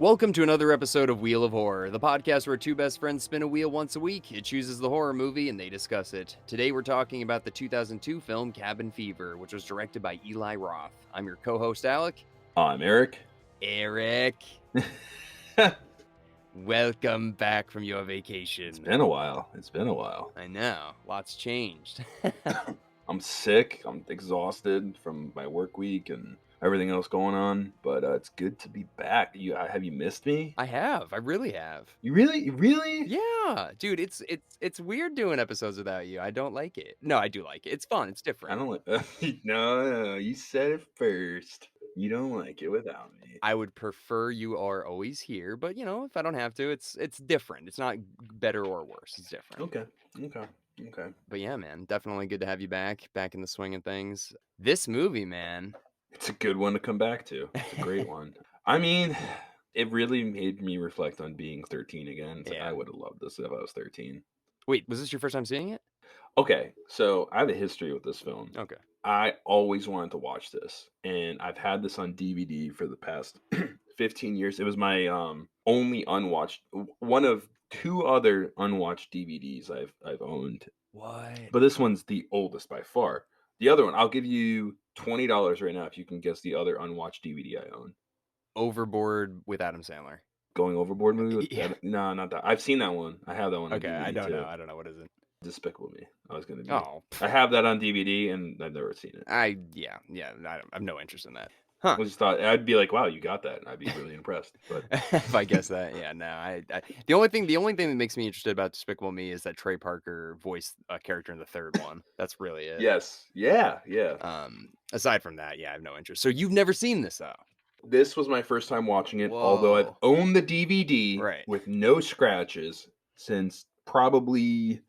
Welcome to another episode of Wheel of Horror, the podcast where two best friends spin a wheel once a week. It chooses the horror movie and they discuss it. Today we're talking about the 2002 film Cabin Fever, which was directed by Eli Roth. I'm your co-host Alec. I'm Eric. Eric, welcome back from your vacation. It's been a while. I know, lots changed. I'm sick. I'm exhausted from my work week and everything else going on, but it's good to be back. Have you missed me? I really have. You really? Yeah, dude, it's weird doing episodes without you. I don't like it. No, I do like it. It's fun. It's I different. don't like. No, you said it first. You don't like it without me. I would prefer you are always here, but if I don't have to, it's different. It's not better or worse. It's different. Okay. But yeah, man, definitely good to have you back in the swing of things. This movie, man. It's a good one to come back to. It's a great one. I mean, it really made me reflect on being 13 again. It's like, Yeah. I would have loved this if I was 13. Wait, was this your first time seeing it? Okay, so I have a history with this film. Okay. I always wanted to watch this, and I've had this on DVD for the past 15 years. It was my only unwatched, one of two other unwatched DVDs I've owned. What? But this one's the oldest by far. The other one, I'll give you $20 right now if you can guess the other unwatched DVD I own. Overboard with Adam Sandler. Going Overboard movie? With Yeah. No, not that. I've seen that one. I have that one on Okay, DVD I don't too. know. I don't know. What is it? Despicable Me. I was gonna be. Oh, I have that on DVD and I've never seen it. I have no interest in that. Huh. I just thought I'd be like, wow, you got that, and I'd be really impressed. But If I guess that, yeah, no, I the only thing that makes me interested about Despicable Me is that Trey Parker voiced a character in the third one. That's really it. yes, yeah. Aside from that, yeah, I have no interest. So you've never seen this though? This was my first time watching it, although I've Whoa. owned the DVD Right. with no scratches since probably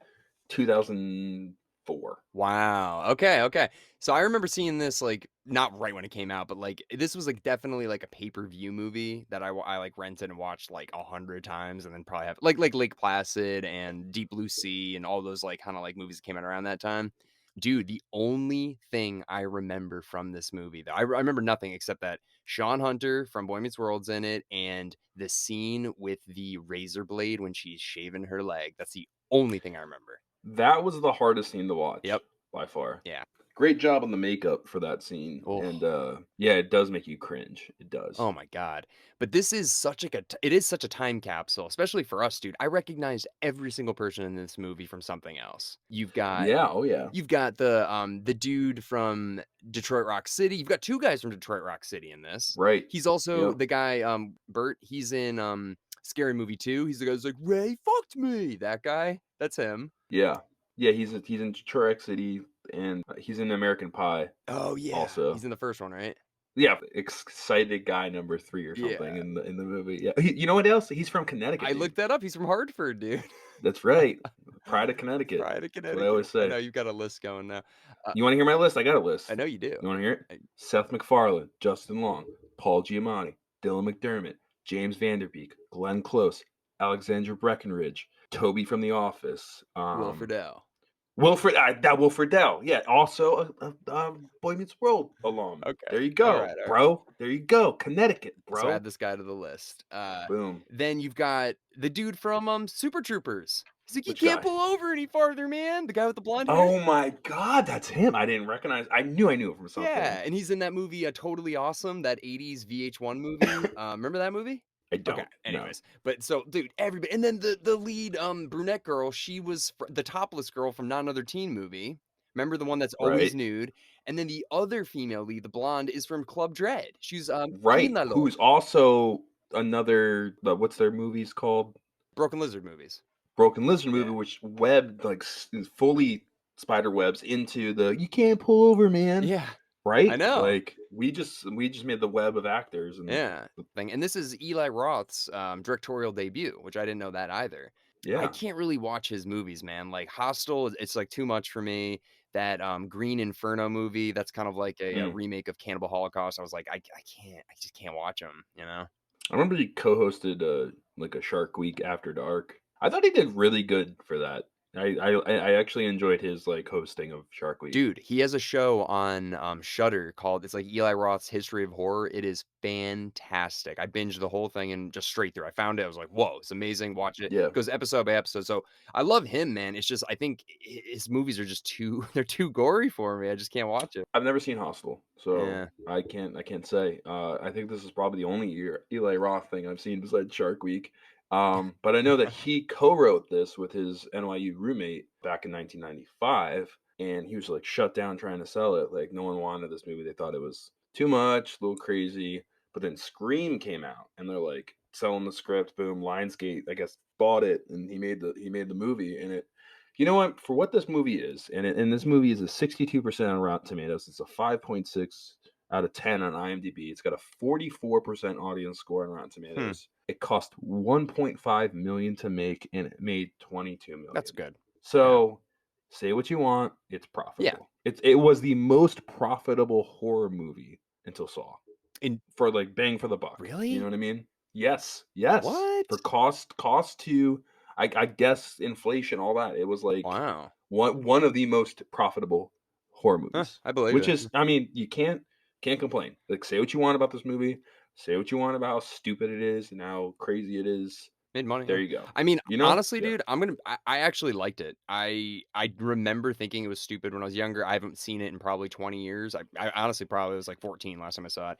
2004. Wow. Okay. So I remember seeing this like not right when it came out, but like this was like definitely like a pay-per-view movie that I like rented and watched like 100 times, and then probably have like Lake Placid and Deep Blue Sea and all those like kind of like movies that came out around that time. Dude, the only thing I remember from this movie, though, I remember nothing except that Shawn Hunter from Boy Meets World's in it, and the scene with the razor blade when she's shaving her leg. That's the only thing I remember. That was the hardest scene to watch. Yep. By far. Yeah. Great job on the makeup for that scene. Oh. And yeah, it does make you cringe. It does. Oh my God. But this is it is such a time capsule, especially for us, dude. I recognized every single person in this movie from something else. You've got Yeah. You've got the dude from Detroit Rock City. You've got two guys from Detroit Rock City in this. Right. He's also Yep. the guy, Bert. He's in Scary Movie 2. He's the guy who's like, Ray fucked me. That guy. That's him. Yeah. He's in Detroit City, and he's in American Pie. Oh yeah. Also, He's in the first one, right? Yeah, excited guy number 3 or something in the movie. Yeah, you know what else? He's from Connecticut. I looked that up. He's from Hartford, dude. That's right. Pride of Connecticut. Pride of Connecticut. That's what I always say. I know you've got a list going now. You want to hear my list? I got a list. I know you do. You want to hear it? Seth MacFarlane, Justin Long, Paul Giamatti, Dylan McDermott, James Vanderbeek, Glenn Close, Alexandra Breckenridge, Toby from The Office, Will Friedle. Will Friedle. Yeah, also a Boy Meets World alum. Okay. There you go, all right. bro. There you go. Connecticut, bro. So add this guy to the list. Boom. Then you've got the dude from Super Troopers. He's like, you Which can't guy? pull over any farther, man. The guy with the blonde hair. Oh my God, that's him. I didn't recognize. I knew it from something. Yeah, and he's in that movie, Totally Awesome, that 80s VH1 movie. Remember that movie? I don't. Okay. Anyways, but so dude, everybody, and then the lead brunette girl, she was the topless girl from Not Another Teen Movie. Remember the one that's always nude? And then the other female lead, the blonde, is from Club Dread. She's right. Who's also another? What's their movies called? Broken Lizard movies. Broken Lizard movie, which webbed like fully spider webs into the you can't pull over, man. Yeah. Right? I know. Like we just made the web of actors. And and this is Eli Roth's directorial debut, which I didn't know that either. Yeah. I can't really watch his movies, man. Like Hostel, it's like too much for me. That Green Inferno movie, that's kind of like a remake of Cannibal Holocaust. I was like, I just can't watch them, you know? I remember he co-hosted like a Shark Week After Dark. I thought he did really good for that. I actually enjoyed his, like, hosting of Shark Week. Dude, he has a show on, Shudder called it's like Eli Roth's History of Horror. It is fantastic. I binged the whole thing and just straight through. I found it, I was like, "Whoa, it's amazing." Watch it. Yeah. Goes episode by episode. So, I love him, man. It's just I think his movies are just too they're too gory for me. I just can't watch it. I've never seen Hostel, so Yeah. I can't say. I think this is probably the only Eli Roth thing I've seen besides Shark Week. But I know that he co-wrote this with his NYU roommate back in 1995, and he was like shut down trying to sell it. Like no one wanted this movie. They thought it was too much, a little crazy. But then Scream came out, and they're like selling the script. Boom, Lionsgate, I guess, bought it, and he made the movie, and it you know what? For what this movie is, and this movie is a 62% on Rotten Tomatoes. It's a 5.6 out of 10 on IMDb. It's got a 44% audience score on Rotten Hmm, Tomatoes. It cost 1.5 million to make, and it made 22 that's million. good. Yeah. So, say what you want, it's Yeah. profitable. It was the most profitable horror movie until Saw In for like bang for the buck. You know really? what I mean? Yes, yes. For What? cost to I guess inflation, all that. It was like Wow. one of the most profitable horror Huh, movies. I believe Which it. is I mean, you can't complain. Like say what you want about this movie, say what you want about how stupid it is and how crazy it is. Made money, There yeah. you go. I mean, You know? honestly, Yeah. dude, I actually liked it. I remember thinking it was stupid when I was younger. I haven't seen it in probably 20 years. I honestly probably was like 14 last time I saw it.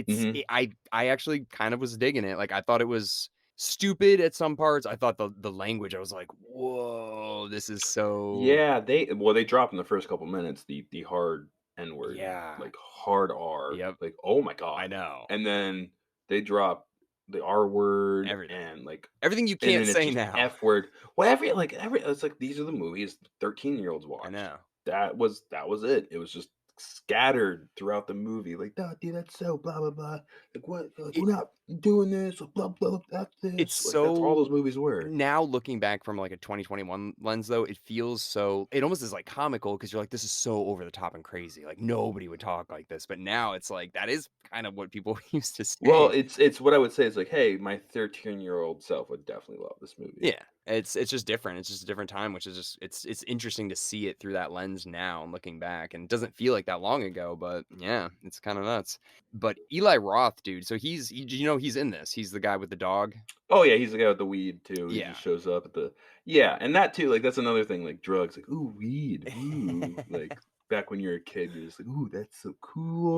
Mhm. I actually kind of was digging it. Like I thought it was stupid at some parts. I thought the language, I was like, "Whoa, this is so." Yeah, they dropped in the first couple minutes the hard N word, Yeah. like hard R, Yep. like oh my I god, know. and then they drop the R word Everything. Everything you and can't then it's say just now. F word. Well, every it's like these are the movies 13-year-olds I watched. know. That was it. It was just scattered throughout the movie. Like, no, dude, that's so blah blah blah. Like what? Like It we're not doing this. Blah blah. That's it's this. Like that's all those so movies were. now looking back from, like, a 2021 lens, though, it feels so it almost is, like, comical because 'cause you're like, "This is so over the top and crazy." Like, nobody would talk like this, but now it's like, that is kind of what people used to Well, say. it's what I would say is like, hey, my 13-year-old self would definitely love this movie. Yeah, it's just different. It's just a different time, which is just it's interesting to see it through that lens now and looking back, and it doesn't feel like that long ago, but yeah, it's kinda nuts. But Eli Roth, dude, so he's in this. He's the guy with the dog? Oh yeah, he's the guy with the weed too. He Yeah. just shows up at the yeah, and that too. Like that's another thing. Like drugs. Like ooh, weed. Ooh, like back when you were a kid, you're just like ooh, that's so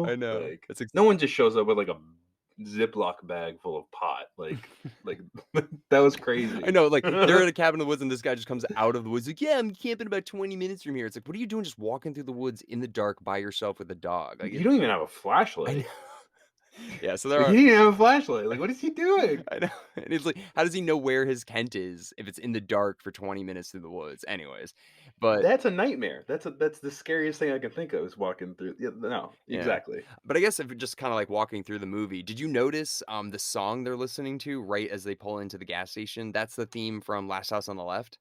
I cool. know. Like That's ex no one just shows up with like a Ziploc bag full of pot. Like that was I crazy. know, like, they're at a cabin in the woods, and this guy just comes out of the woods, like, "Yeah, I'm camping about 20 minutes from here." It's like, "What are you doing just walking through the woods in the dark by yourself with a dog?" Like, You it don't even have a I know. flashlight. Yeah, so there Like, he are didn't even have a flashlight. Like, what is he doing? I know, and it's like, how does he know where his tent is if it's in the dark for 20 minutes through the woods? Anyways, but That's a nightmare. That's the scariest thing I can think of is walking through. Yeah, no, yeah. exactly. But I guess if you're just kinda, like, walking through the movie, did you notice, the song they're listening to right as they pull into the gas station? That's the theme from Last House on the Left?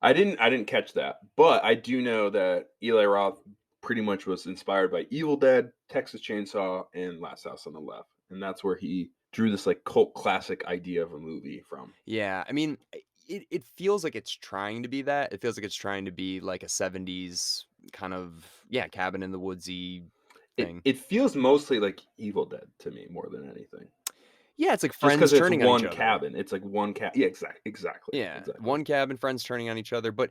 I didn't catch that, but I do know that Eli Roth pretty much was inspired by Evil Dead, Texas Chainsaw, and Last House on the Left, and that's where he drew this like cult classic idea of a movie from. Yeah, I mean, it feels like it's trying to be that. It feels like it's trying to be like a 70s kind of, yeah, cabin in the woodsy It thing. it feels mostly like Evil Dead to me more than anything. Yeah, it's like Just friends because it's turning on each one other. cabin, it's like one yeah, exactly, Yeah, exactly. one cabin, friends turning on each other, but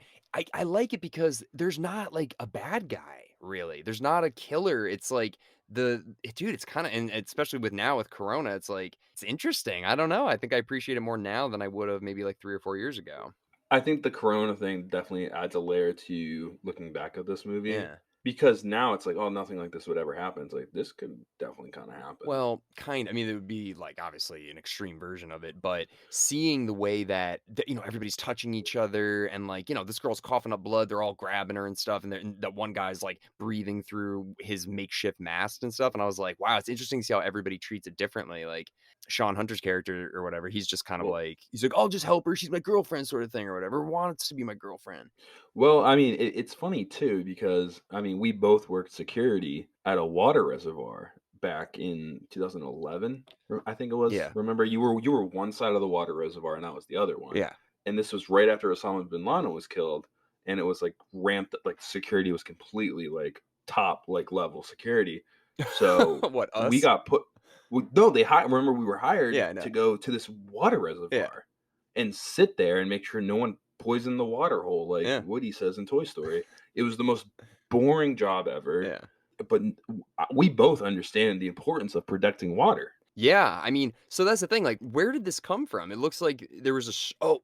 I like it because there's not like a bad guy, really. There's not a killer. It's like dude, it's kind of and especially with now with Corona, it's like it's interesting. I don't know. I think I appreciate it more now than I would have maybe like 3 or 4 years ago. I think the Corona thing definitely adds a layer to looking back at this movie, Yeah. because now it's like, "Oh, nothing like this would ever happen." It's like, this could definitely kinda happen. Well, I mean, it would be like obviously an extreme version of it, but seeing the way that, everybody's touching each other and like, this girl's coughing up blood, they're all grabbing her and stuff, and that one guy's like breathing through his makeshift mask and stuff. And I was like, wow, it's interesting to see how everybody treats it differently. Like Sean Hunter's character or whatever, he's just kind of Well like, he's like, I'll just help her. She's my girlfriend, sort of thing, or whatever. Wants to be my girlfriend. well, I mean, it's funny too because, I mean, we both worked security at a water reservoir back in 2011, I think it was. Yeah. Remember, you were one side of the water reservoir and I was the other one, Yeah. and this was right after Osama bin Laden was killed, and it was like ramped like security was completely like top like level security. So What, we us? got put no, they hired remember we were hired Yeah, I know. to go to this water Yeah, reservoir and sit there and make sure no one poisoned the water hole like yeah, Woody says in Toy Story. It was the most boring job ever, yeah. but we both understand the importance of protecting water. Yeah, I mean, so that's the thing, like, where did this come from? It looks like there was what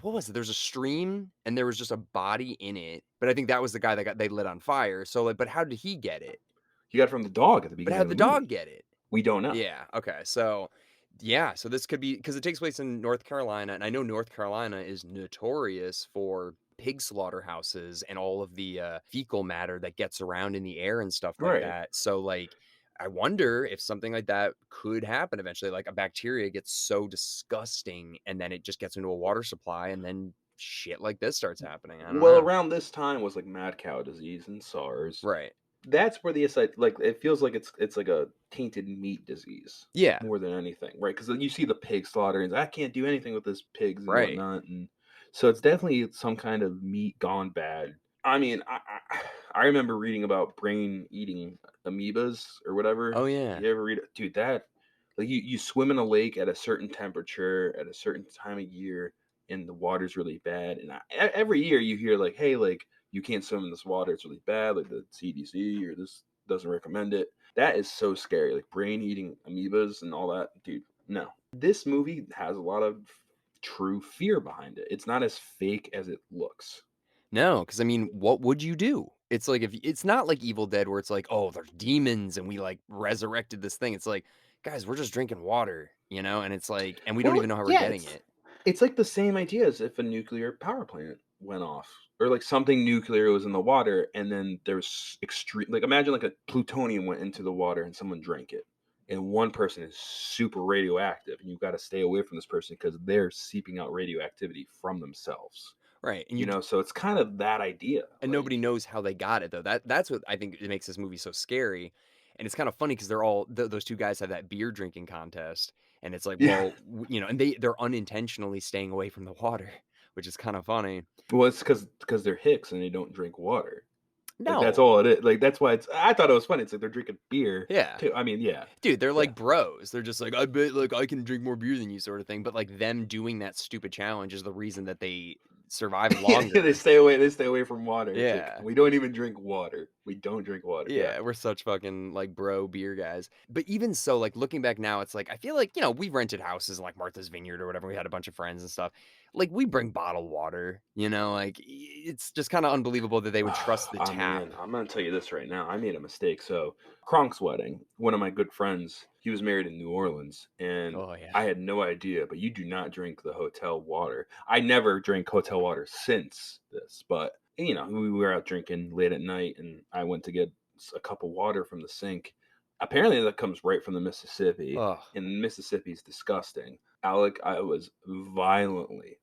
was it? There's a stream, and there was just a body in it, but I think that was the guy that they lit on fire, so, like, but how did he get it? You got it from the dog at the But beginning how of did the the dog movie. get it? We don't know. Yeah, okay, so yeah, so this could be because it takes place in North Carolina, and I know North Carolina is notorious for pig slaughterhouses and all of the, fecal matter that gets around in the air and stuff like Right. that, so, like, I wonder if something like that could happen eventually, like, a bacteria gets so disgusting, and then it just gets into a water supply, and then shit like this starts happening, I don't Well, know. around this time was like mad cow disease and SARS. Right. That's where the aside like it feels like it's like a tainted meat disease Yeah, more than anything, right? Because you see the pig slaughter and I can't do anything with this pigs and right. whatnot, and so it's definitely some kind of meat gone bad. I mean, I remember reading about brain eating amoebas or whatever. Oh, yeah. You ever read it? Dude, that like you swim in a lake at a certain temperature at a certain time of year and the water's really bad. And every year you hear like, hey, like you can't swim in this water; it's really bad. Like the CDC or this doesn't recommend it. That is so scary. Like brain eating amoebas and all that, dude. No, this movie has a lot of true fear behind it. It's not as fake as it looks. No, because I mean, what would you do? It's like if it's not like Evil Dead where it's like, "Oh, there's demons and we, like, resurrected this thing." It's like, "Guys, we're just drinking water," you know? And it's like and we don't Well, even know how we're yeah, getting it. it's like the same idea as if a nuclear power plant went off or like something nuclear was in the water and then there's extreme like imagine like a plutonium went into the water and someone drank it and one person is super radioactive and you've got to stay away from this person because they're seeping out radioactivity from themselves. Right, and You know, so it's kind of that idea. and Like, nobody knows how they got it, though. That's what I think it makes this movie so scary, and it's kinda funny 'cause they're all those 2 guys have that beer drinking contest, and it's like, yeah. well, and they're unintentionally staying away from the water, which is kinda funny. Well, it's because they're hicks and they don't drink water. Like that's No. all it is. Like that's why it's. I thought it was funny. It's like they're drinking beer Yeah. too. I mean, yeah, Dude, they're yeah. like bros. They're just like, "I bet, like, I can drink more beer than you," sort of thing, but, like, them doing that stupid challenge is the reason that they survive Yeah, they longer. stay away. They stay away from water. It's like Yeah. we don't even drink water. We don't drink water. Yeah. Yeah, we're such fucking, like, bro beer guys. But even so, like, looking back now, it's like, I feel like, we rented houses in, like, Martha's Vineyard or whatever, we had a bunch of friends and stuff. Like, we bring bottled water, like, it's just kinda unbelievable that they would trust the Oh tap. man, I'm gonna tell you this right now. I made a mistake. So Kronk's wedding, one of my good friends, he was married in New Orleans, and Oh, yeah. I had no idea. But you do not drink the hotel water. I never drank hotel water since this, but we were out drinking late at night, and I went to get a cup of water from the sink. Apparently, that comes right from the Mississippi, Ugh, and Mississippi's disgusting. Alec, I was violently,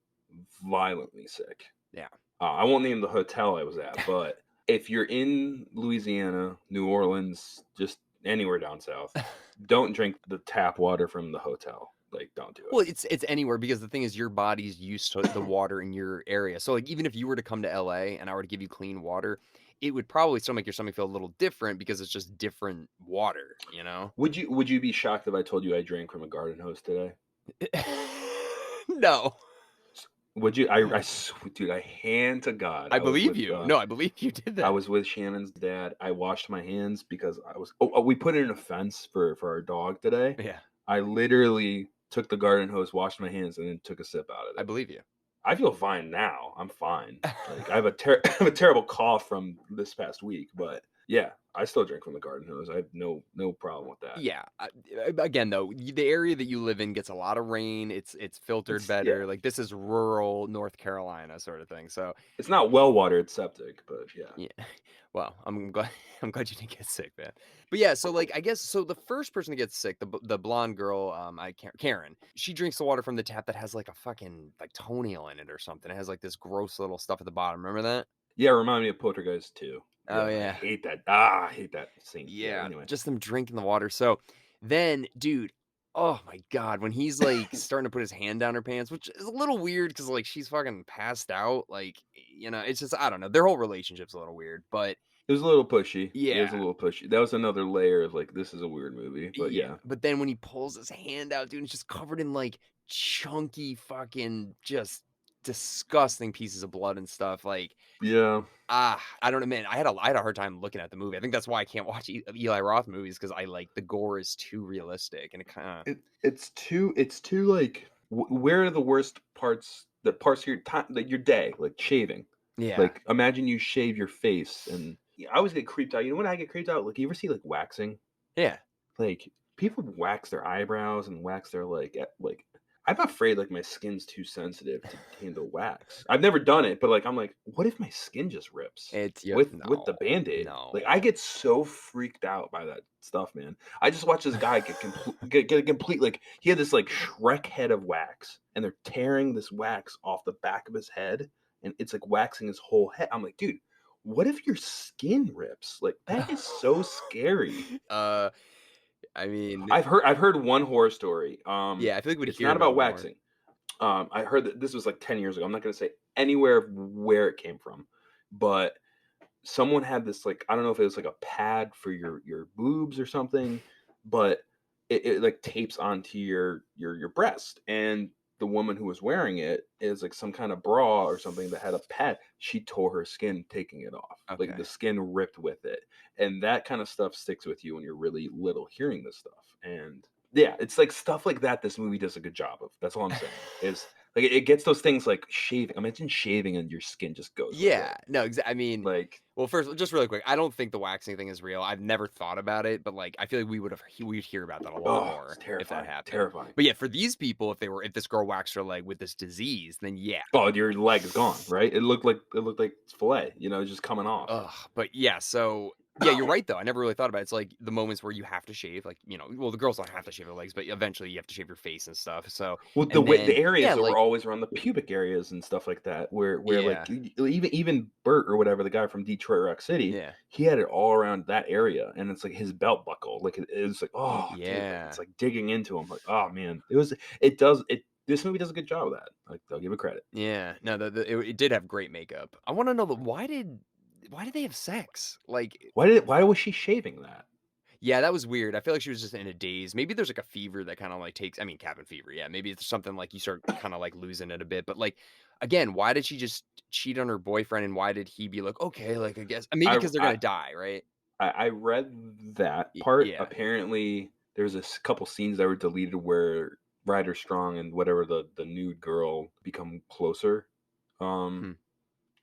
violently sick. yeah. I won't name the hotel I was at, but if you're in Louisiana, New Orleans, just anywhere down south, don't drink the tap water from the hotel. Like, don't do Well, it's anywhere because the thing is your body's used to the it. water in your area. So, like, even if you were to come to LA and I were to give you clean water, it would probably still make your stomach feel a little different because it's just different water, you know? Would you be shocked if I told you I drank from a garden hose today? No. Would you? Dude, I hand to God, I believe you. No, I believe you did I that. was with Shannon's dad. I washed my hands because I was. Oh, we put in a fence for our dog today. Yeah, I literally took the garden hose, washed my hands, and then took a sip out of I it. believe you. I feel fine now. I'm fine. Like I have a I have a terrible cough from this past week, but yeah, I still drink from the garden hose. I have no problem with that. Yeah, again, though, the area that you live in gets a lot of rain. It's filtered It's yeah, better. Like this is rural North Carolina sort of thing. So it's not well watered septic, but yeah. yeah. Well, I'm glad I'm glad you didn't get sick, man. But yeah, so like I guess so the first person to get sick, the blonde girl, I can't Karen, she drinks the water from the tap that has like a fucking like toenail in it or something. It has like this gross little stuff at the bottom. Remember that? Yeah, remind me of Poltergeist too. Oh Yeah, I yeah. hate that. I hate that scene. Yeah. Yeah, Anyway, just them drinking the water. So then, dude, Oh my god, when he's, like, starting to put his hand down her pants, which is a little weird because like, she's fucking passed out, like, it's just I don't know, their whole relationship's a little weird, but It was a little pushy. It was a yeah, little pushy. That was another layer of, like, this is a weird movie, but yeah, yeah. but then when he pulls his hand out, dude, it's just covered in, like, chunky fucking just disgusting pieces of blood and stuff, like, Yeah. I don't know, man, I had a hard time looking at the movie. I think that's why I can't watch Eli Roth movies because I like the gore is too realistic and it kinda It's too, like where are the worst parts the parts of your time like, your day, like, shaving. yeah, Like, imagine you shave your face and yeah, I always get creeped out. You know when I get creeped out? Like, you ever see, like, waxing? yeah. Like, people wax their eyebrows and wax their, I'm afraid, like, my skin's too sensitive to handle wax. I've never done it, but, like, I'm like, "What if my skin just rips It's yeah, with the no, Band-Aid?" Like, no. I get so freaked out by that stuff, man. I just watched this guy get a complete he had this, like, Shrek head of wax, and they're tearing this wax off the back of his head, and it's, like, waxing his whole head. I'm like, "Dude, what if your skin rips?" Like, that is so scary. Uh, I mean, I've heard one horror story. yeah, I feel like we'd It's hear not about about it more. waxing. I heard that this was like 10 years ago. I'm not gonna say anywhere where it came from, but someone had this I don't know if it was like a pad for your boobs or something, but it like tapes onto your breast. And the woman who was wearing it is like some kind of bra or something that had a pad. She tore her skin taking it off. Like the Okay. skin ripped with it. And that kind of stuff sticks with you when you're really little hearing this stuff. And yeah, it's like stuff like that this movie does a good job of. That's all I'm saying. Is like it gets those things like shaving. Imagine shaving and your skin just goes with Yeah, it. no, I mean, Like, well, first, just really quick, I don't think the waxing thing is real. I've never thought about it, but like, I feel like we'd hear about that a lot oh, it's more if that terrifying. happened. Terrifying. But yeah, for these people, if this girl waxed her leg with this disease, then yeah. Oh, your leg is gone, right? It looked like filet, just coming off. Ugh, but yeah, so yeah, you're right though. I never really thought about it. It's like the moments where you have to shave, like, well, the girls don't have to shave their legs, but eventually you have to shave your face and stuff. So, Well, and the then areas yeah, that were like always around the pubic areas and stuff like that, where like yeah, even Bert or whatever the guy from Detroit Rock City, yeah, he had it all around that area, and it's like his belt buckle, like it was like oh dude, like it's yeah. like digging into him, like oh man, it. This movie does a good job of that. Like they'll give it credit. Yeah, no, it did have great makeup. I wanna know why did they have sex? Like, Why was she shaving that? yeah, that was weird. I feel like she was just in a daze. Maybe there's, like, a fever that kinda, like, takes I mean, cabin fever, yeah, maybe it's something like you start kinda, like, losing it a bit, but, like, again, why did she just cheat on her boyfriend, and why did he be like, "Okay, like, I guess" maybe I because 'cause they're I gonna die, right? I read that Y part. yeah. Apparently, there's couple scenes that were deleted where Ryder Strong and whatever the nude girl become closer, um,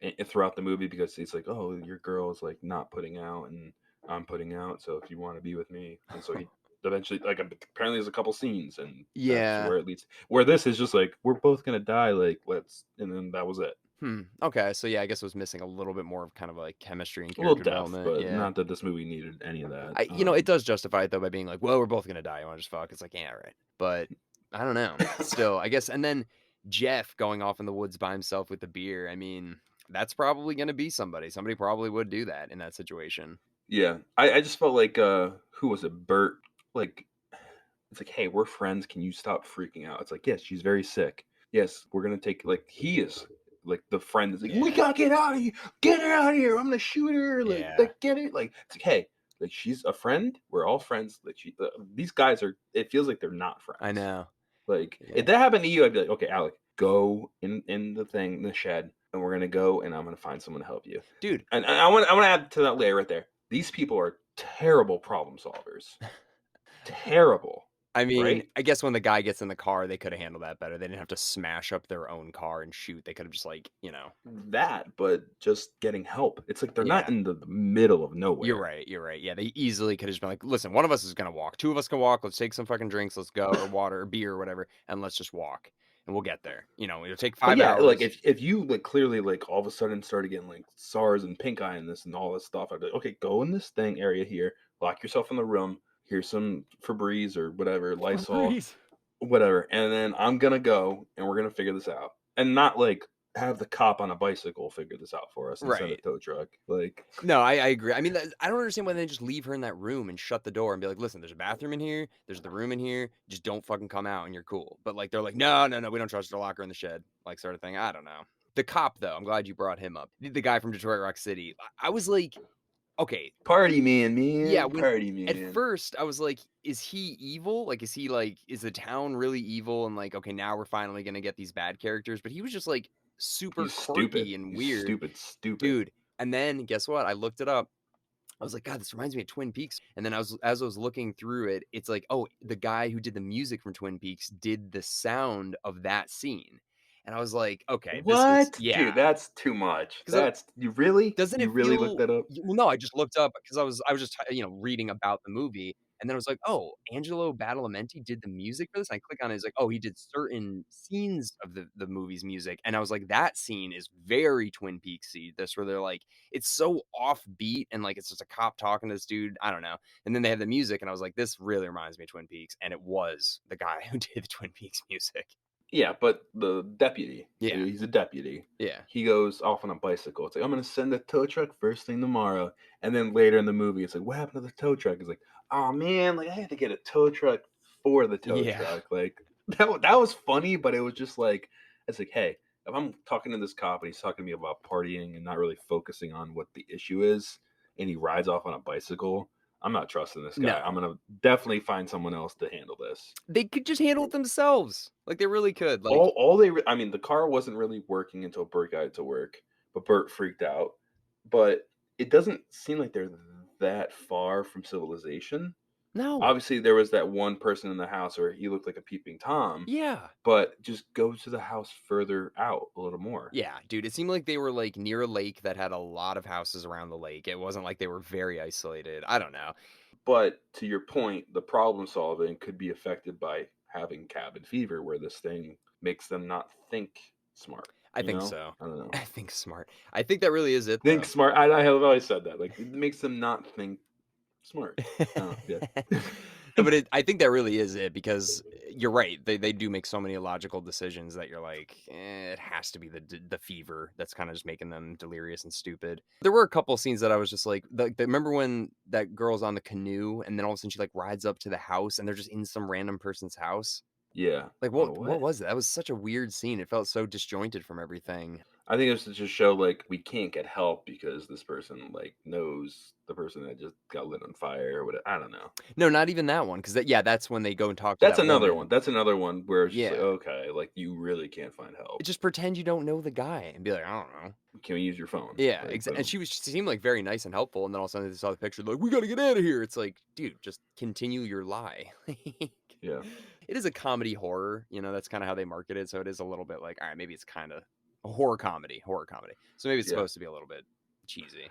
Hmm, throughout the movie because it's like, oh, your girl is like not putting out and I'm putting out. So if you want to be with me, and so he eventually apparently there's a couple scenes and that's yeah. where it leads. Where this is just like we're both gonna die, like let's, and then that was it. Okay, so, yeah, I guess it was missing a little bit more of kind of, like, chemistry and A little character depth, development, but yeah. not that this movie needed any of that. It does justify it though by being like, "Well, we're both gonna die. You wanna just fuck?" It's like, "Yeah, right." But I don't know. Still, I guess and then Jeff going off in the woods by himself with the beer, I mean, that's probably gonna be somebody. Somebody probably would do that in that situation. Yeah, I just felt like, who was it? Bert, like, it's like, "Hey, we're friends, can you stop freaking out?" It's like, "Yes, she's very sick. Yes, we're gonna take" like, he is, like, the friend is like, "We Yeah. gotta get out of here! Get her out of here! I'm gonna shoot her!" Yeah. Get it? Like, it's like, "Hey, like, she's a friend, we're all friends, like, these guys are" it feels like they're not I friends. know. Like, if Yeah. that happened to you, I'd be like, "Okay, Alec, go in the shed, and we're gonna go, and I'm gonna find someone to help you." Dude, And I wanna add to that layer right there. These people are terrible problem solvers. Terrible, I mean, right? I guess when the guy gets in the car, they coulda handled that better. They didn't have to smash up their own car and shoot. They could've just, like. That, but just getting help. It's like they're not Yeah. in the middle of nowhere. You're right, yeah, they easily could've just been like, "Listen, one of us is gonna walk, 2 of us can walk, let's take some fucking drinks, let's go, or water, or beer, or whatever, and let's just walk, and we'll get there." It'll take But 5 yeah, like hours. if you like clearly like all of a sudden started getting like SARS and pink eye and this and all this stuff, I'd be like, okay, go in this thing area here, lock yourself in the room. Here's some Febreze or whatever, Lysol, Febreze. whatever, and then I'm gonna go and we're gonna figure this out. And not like have the cop on a bicycle figure this out for us and send a Right. tow truck. Like, No, I agree. I mean, I don't understand why they just leave her in that room and shut the door and be like, "Listen, there's a bathroom in here. There's the room in here. Just don't fucking come out and you're cool." But, like, they're like, "No, no, no, we don't trust her. Lock her in the shed," like, sort of thing. I don't know. The cop, though, I'm glad you brought him up. The guy from Detroit Rock City. I was like, okay, party man, yeah, man, when party at man. first I was like, "Is he evil? Like, is he like is the town really evil?" And like, "Okay, now we're finally gonna get these bad characters." But he was just, like, super He's stupid. quirky and He's weird. stupid, stupid. Dude, and then guess what? I looked it up. I was like, "God, this reminds me of Twin Peaks." And then as I was looking through it, it's like, oh, the guy who did the music from Twin Peaks did the sound of that scene. And I was like, "Okay, this is What? yeah." Dude, that's too much. 'Cause, That's you really? doesn't You it really looked feel that up? well, no, I just looked up because I was just, reading about the movie, and then I was like, "Oh, Angelo Badalamenti did the music for this?" And I click on it, it's like, "Oh, he did certain scenes of the movie's music," and I was like, "That scene is very Twin Peaksy." This where they're like it's so offbeat and, like, it's just a cop talking to this dude, I don't know, and then they have the music, and I was like, "This really reminds me of Twin Peaks," and it was the guy who did the Twin Peaks music. Yeah, but the deputy, Yeah, he's a deputy. yeah, He goes off on a bicycle. It's like, I'm gonna send a tow truck first thing tomorrow. And then later in the movie, it's like, what happened to the tow truck? It's like, oh man, like I had to get a tow truck for the tow yeah. truck. Like that was funny, but it was just like, it's like, hey, if I'm talking to this cop and he's talking to me about partying and not really focusing on what the issue is, and he rides off on a bicycle, I'm not trusting this guy. I'm No. gonna definitely find someone else to handle this. They could just handle it themselves, like, they really could, like All they re I mean, the car wasn't really working until Bert got it to work, but Bert freaked out. But it doesn't seem like they're that far from civilization. no. Obviously, there was that one person in the house where he looked like a peeping Tom, Yeah. but just go to the house further out a little more. Yeah, dude, it seemed like they were, like, near a lake that had a lot of houses around the lake. It wasn't like they were very isolated. I don't know. But to your point, the problem solving could be affected by having cabin fever, where this thing makes them not think smart, I you think know? so. I don't know. I think smart. I think that really is it, Think though. smart. I have always said that. Like, it makes them not think smart. Oh, yeah. No, but I think that really is it because you're right. They do make so many illogical decisions that you're like, it has to be the fever that's kind of just making them delirious and stupid. There were a couple scenes that I was just like, remember when that girl's on the canoe and then all of a sudden she like rides up to the house and they're just in some random person's house. Yeah. Like Oh, what what? was that? That was such a weird scene. It felt so disjointed from everything. I think it was to just show, like, we can't get help because this person, like, knows the person that just got lit on fire or whatever. I don't know. No, not even that one. Cause yeah, that's when they go and talk to That's that another one. woman. That's another one where it's just like, Yeah. okay, like, you really can't find help. Just pretend you don't know the guy and be like, I don't know. Can we use your phone? Yeah, Like, and boom. she seemed, like, very nice and helpful, and then all of a sudden they saw the picture, like, "We gotta get out of here." It's like, dude, just continue your lie. Like, Yeah. it is a comedy horror, that's kinda how they market it, so it is a little bit like, alright, maybe it's kinda a horror comedy. So maybe it's Yeah. supposed to be a little bit cheesy.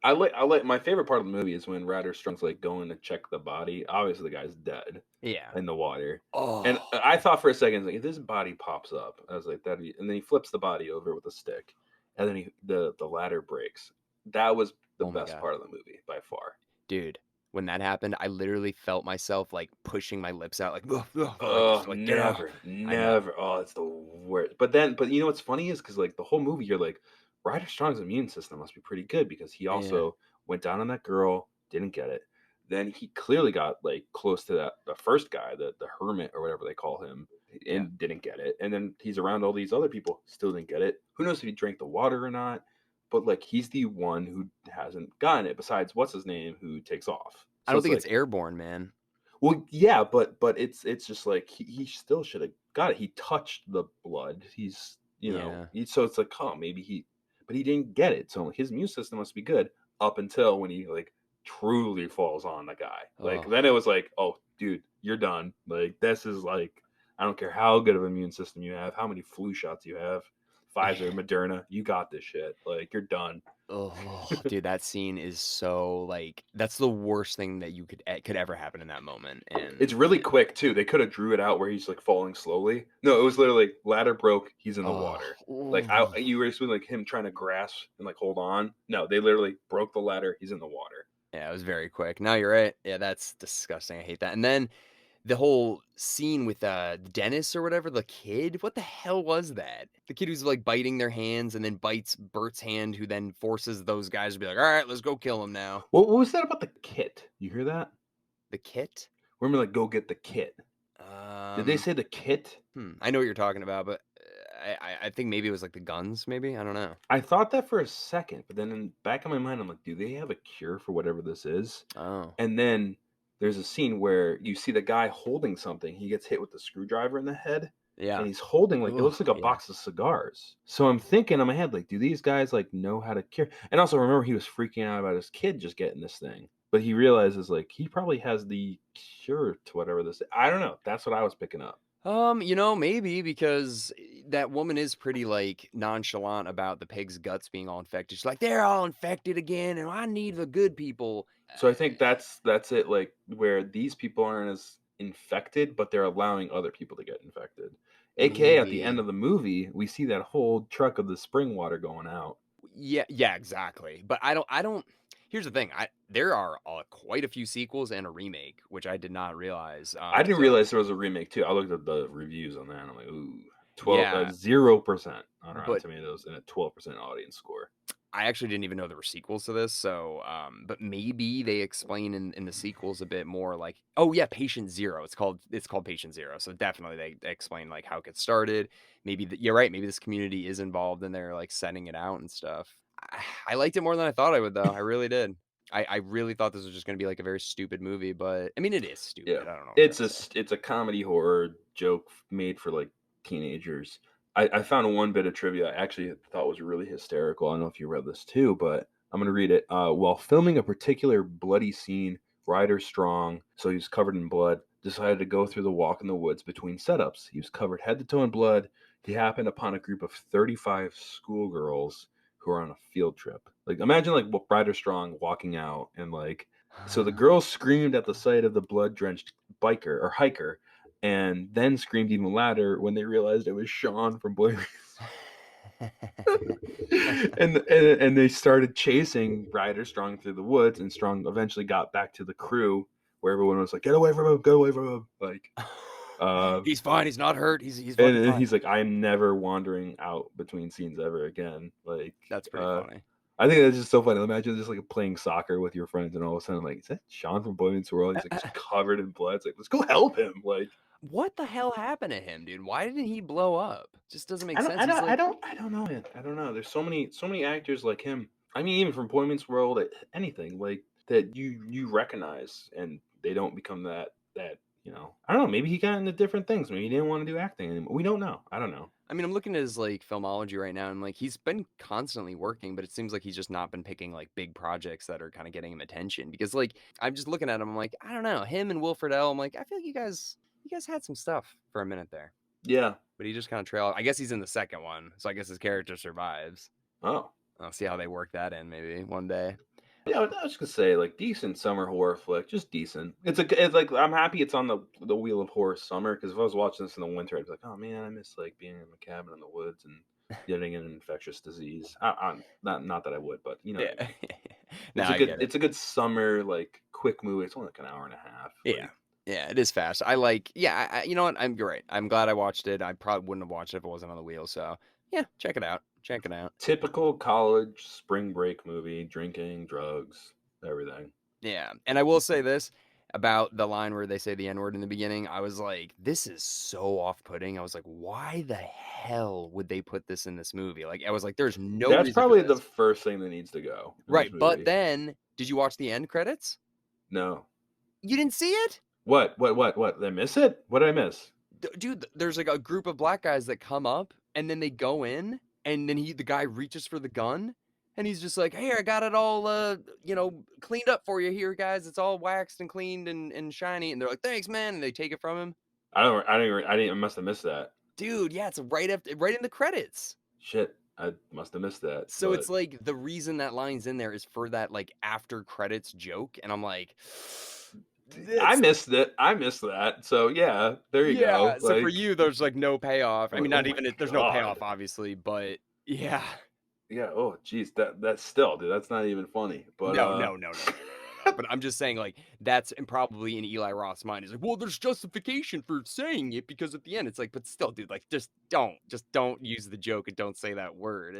I like my favorite part of the movie is when Ryder Strong's, like, going to check the body. Obviously, the guy's dead Yeah. in the water. And Oh, I thought for a second, like, if this body pops up, I was like, that and then he flips the body over with a stick, and then the ladder breaks. That was the oh my best god. part of the movie by far. Dude, when that happened, I literally felt myself, like, pushing my lips out, like, "Ugh, ugh," like, Oh, just like, "Get out." never, I know. never. Oh, it's the worst. But you know what's funny is because like the whole movie, you're like, Ryder Strong's immune system must be pretty good because he Yeah. also went down on that girl, didn't get it. Then he clearly got like close to that the first guy, the hermit or whatever they call him, Yeah. and didn't get it. And then he's around all these other people, still didn't get it. Who knows if he drank the water or not? But like he's the one who hasn't gotten it, besides what's his name, who takes off. I So don't it's think it's like, airborne, man. well, yeah, but it's just like he still should have got it. He touched the blood. He's Yeah. so it's like, oh, maybe but he didn't get it. So his immune system must be good up until when he like truly falls on the guy. Like Oh. then it was like, oh, dude, you're done. Like this is like, I don't care how good of an immune system you have, how many flu shots you have, Pfizer, Moderna, you got this shit. Like you're done. Oh, dude, that scene is so like that's the worst thing that you could ever happen in that moment. It's And really quick too. They could have drew it out where he's like falling slowly. No, it was literally ladder broke. He's in the oh, water. Like ooh. you were assuming like him trying to grasp and like hold on. No, they literally broke the ladder. He's in the water. Yeah, it was very quick. No, you're right. Yeah, that's disgusting. I hate that. And then the whole scene with, Dennis or whatever, the kid, what the hell was that? The kid who's, like, biting their hands and then bites Bert's hand, who then forces those guys to be like, "Alright, let's go kill him now." What was that about the kit? You hear that? The kit? Remember, like, "Go get the kit." Did they Um, say the kit? I know what you're talking about, but, I think maybe it was, like, the guns, maybe? I don't know. I thought that for a second, but then in back of my mind, I'm like, "Do they have a cure for whatever this is?" Oh. And then there's a scene where you see the guy holding something. He gets hit with the screwdriver in the head, and Yeah. he's holding, like, it Ugh, looks like a yeah. box of cigars. So I'm thinking in my head, like, do these guys, like, know how to cure? And also remember he was freaking out about his kid just getting this thing. But he realizes, like, he probably has the cure to whatever this I don't know. That's what I was picking up. Maybe because that woman is pretty like nonchalant about the pig's guts being all infected. She's like, they're all infected again, and I need the good people. So I think that's it, like, where these people aren't as infected, but they're allowing other people to get infected. AKA at the end Maybe. of the movie, we see that whole truck of the spring water going out. Yeah, yeah, exactly. But I don't here's the thing. There are quite a few sequels and a remake, which I did not realize. I didn't So realize there was a remake too. I looked at the reviews on that and I'm like, ooh, 12 yeah, 0% on Rotten but Tomatoes and a 12% audience score. I actually didn't even know there were sequels to this, so, but maybe they explain in the sequels a bit more, like oh, yeah, Patient Zero, it's called Patient Zero, so definitely they explain, like, how it gets started. Maybe you're right, maybe this community is involved and they're, like, sending it out and stuff. I liked it more than I thought I would, though, I really did. I really thought this was just gonna be, like, a very stupid movie, but I mean, it is Yeah. stupid, I don't know what It's to say. it's a comedy horror joke made for, like, teenagers. I found one bit of trivia I actually thought was really hysterical. I don't know if you read this too, but I'm gonna read it. While filming a particular bloody scene, Ryder Strong, so he was covered in blood, decided to go through the walk in the woods between setups. He was covered head to toe in blood. He happened upon a group of 35 schoolgirls who were on a field trip. Like, imagine, like, Ryder Strong walking out and, like, so the girls screamed at the sight of the blood-drenched biker or hiker, and then screamed even louder when they realized it was Sean from Boy and they started chasing Ryder Strong through the woods, and Strong eventually got back to the crew where everyone was like, "Get away from him! Get away from him!" Like, uh, He's fine, he's not hurt, he's and, fucking and fine. he's like, "I'm never wandering out between scenes ever again." Like, That's pretty uh, funny. I think that's just so funny. Imagine just like playing soccer with your friends, and all of a sudden, like, is that Sean from Boy Meets World? He's like just covered in blood. It's like, let's go help him. Like, What the hell happened to him, dude? Why didn't he blow up? Just doesn't make I don't, sense. I He's don't, I like don't, I don't know, man. I don't know. There's so many actors like him. I mean, even from Boy Meets World, anything like that you recognize, and they don't become that. I don't know. Maybe he got into different things. Maybe he didn't want to do acting anymore. We don't know. I don't know. I mean, I'm looking at his like filmology right now and like he's been constantly working, but it seems like he's just not been picking like big projects that are kind of getting him attention because like I'm just looking at him, I'm like, I don't know, him and Wilfred L. I'm like, I feel like you guys had some stuff for a minute there. Yeah. But he just kind of trailed. I guess he's in the second one, so I guess his character survives. Oh. I'll see how they work that in maybe one day. Yeah, I was gonna say, like, decent summer horror flick, just decent. It's like I'm happy it's on the wheel of horror summer, because if I was watching this in the winter, I'd be like, oh man, I miss like being in a cabin in the woods and getting an infectious disease. Not that I would, but you know what I Yeah. mean. No, I get it. It's a good summer like quick movie. It's only like an hour and a half. Yeah. Like, Yeah, it is fast. I like yeah, you know what? I'm great. I'm glad I watched it. I probably wouldn't have watched it if it wasn't on the wheel. So yeah, check it out. Check it out. typical college spring break movie, drinking, drugs, everything. Yeah. And I will say this about the line where they say the N-word in the beginning. I was like, this is so off-putting. I was like, why the hell would they put this in this movie? Like, I was like, there's no That's reason for probably the this. first thing that needs to go in this Right. But movie. then, did you watch the end credits? No. You didn't see it? What? Did I miss it? What did I miss? Dude, there's like a group of black guys that come up and then they go in and then the guy reaches for the gun and he's just like, "Hey, I got it all cleaned up for you here, guys. It's all waxed and cleaned and shiny." And they're like, "Thanks, man." And they take it from him. I didn't I must have missed that. Dude, yeah, it's right in the credits. Shit, I must have missed that, So but it's like the reason that line's in there is for that like after credits joke and I'm like that's I missed that, so yeah, there you go, yeah, so for like, you there's like no payoff. I I'm like, mean, "Oh not my even there's no god." payoff obviously, but yeah. Yeah, oh, jeez, that's still, dude, that's not even funny, but, No, no, no, no, no, no, no, But I'm just saying, like, that's and probably in Eli Roth's mind. He's like, well, there's justification for saying it because at the end, it's like, but still, dude, like, just don't use the joke and don't say that word.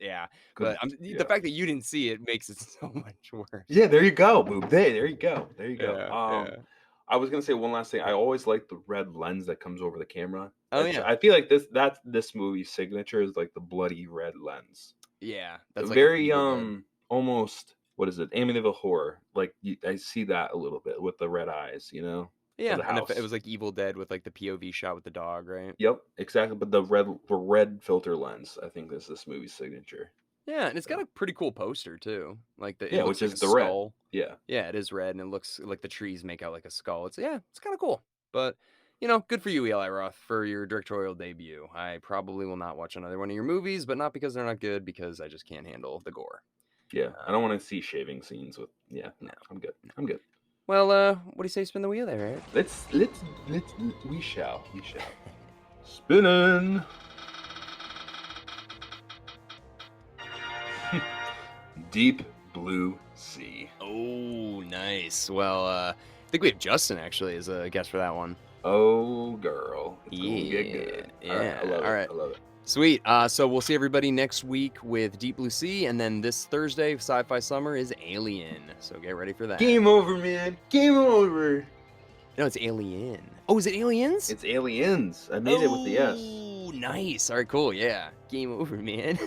Yeah. Good. But the Yeah. fact that you didn't see it makes it so much worse. Yeah, there you go, boob. There you go. There you go. Yeah. Yeah. I was gonna say one last thing. I always like the red lens that comes over the camera. Oh That's yeah. I feel like that's this movie's signature is like the bloody red lens. Yeah. That's like a Very fever red. almost what is it? Amityville Horror. Like I see that a little bit with the red eyes, of Yeah. the And if it house. was like Evil Dead with like the POV shot with the dog, right? Yep, exactly. But the red filter lens, I think is this movie's signature. Yeah, and it's got So a pretty cool poster too. Like it yeah, looks which like a is the red. skull. Yeah. Yeah, it is red and it looks like the trees make out like a skull. It's kind of cool. But good for you, Eli Roth, for your directorial debut. I probably will not watch another one of your movies, but not because they're not good, because I just can't handle the gore. Yeah. I Um, don't want to see shaving scenes with no, no, I'm good. no. I'm good. Well, what do you say? Spin the wheel there, Eric. Let's we shall. Spinning. Deep blue sea. Oh, nice. Well, I think we have Justin actually as a guest for that one. Oh girl. It's gonna get Yeah, good. Alright, I yeah. love All it. right. I love it. Sweet. So we'll see everybody next week with Deep Blue Sea, and then this Thursday, Sci-Fi Summer is Alien. So get ready for that. Game over, man. Game over. No, it's Alien. Oh, is it Aliens? It's aliens. I made it with the S. Oh, nice. All right, cool. Yeah. Game over, man.